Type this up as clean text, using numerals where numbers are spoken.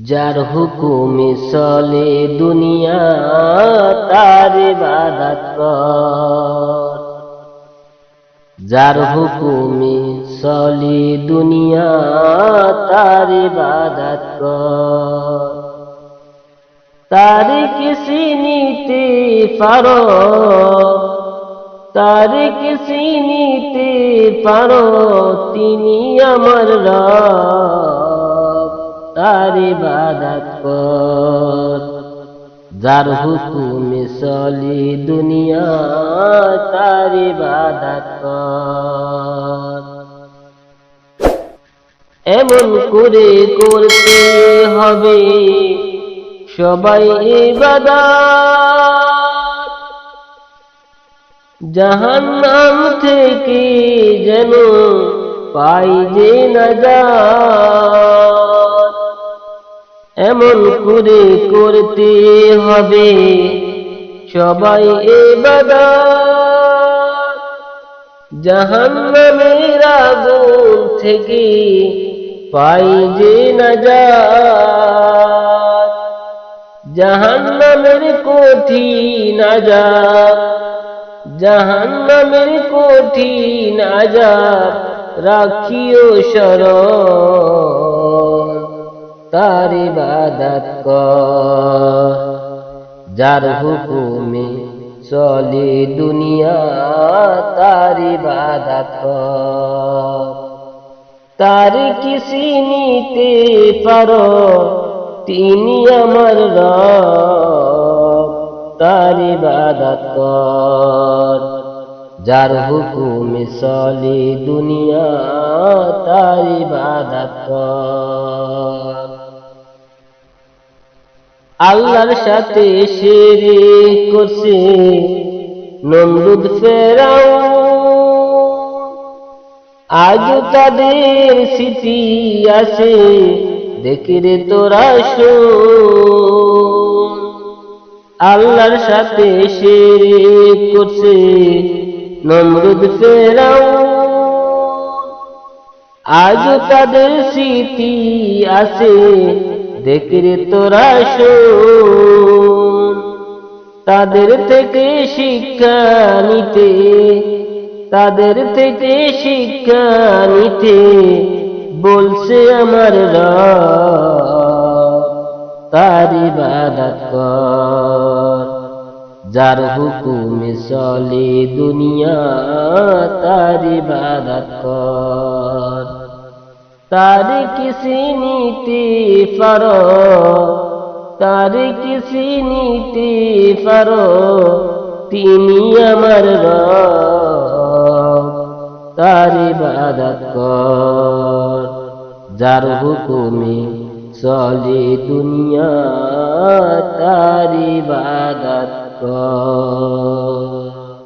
যার হুকুমে চলে দুনিয়া তার ইবাদত কর। যার হুকুমে চলে দুনিয়া তার ইবাদত কর। তারে কিসি নিতে পারো, তারে কিসি নিতে পারো, তিনি আমার রব, তার ইবাদত কর। যার হুকুমে চলে দুনিয়া তার ইবাদত কর। এমন করে করতে হবে সবাই ইবাদত, জাহান্নাম থেকে যেন পাই যে নাজাত। এমন করে করতে হবে সবাই ইবাদত, জাহান্নামের আগুন থেকে পাই যে নাজাত। জাহান্নামের কঠিন আযাব, জাহান্নামের কঠিন আযাব রাখিও স্মরণ, তার ইবাদত কর। যার হুকুমে চলে দুনিয়া তার ইবাদত কর। তার কিসি নিতে পারো, তিনি আমার রব, তার ইবাদত কর। যার হুকুমে চলে দুনিয়া তার ইবাদত কর। আল্লাহর সাথে শিরক করছে নমরুদ ফেরাউন, আজও তাদের স্মৃতি আছে, দেখিরে তোরা শোন। আল্লাহর সাথে শিরক করছে নমরুদ ফেরাউন, আজও তাদের স্মৃতি আছে, দেখিরে তোরা শোন। তাদের থেকে শিক্ষা নিতে, তাদের থেকে শিক্ষা নিতে বলছে আমার রব, তার ইবাদত কর। যার হুকুমে চলে দুনিয়া তার ইবাদত কর। তার কিসি নিতে পারো, তার কিসি নিতে পারো, তিনি আমার রব, তার ইবাদত কর। যার হুকুমে চলে দুনিয়া তার ইবাদত কর।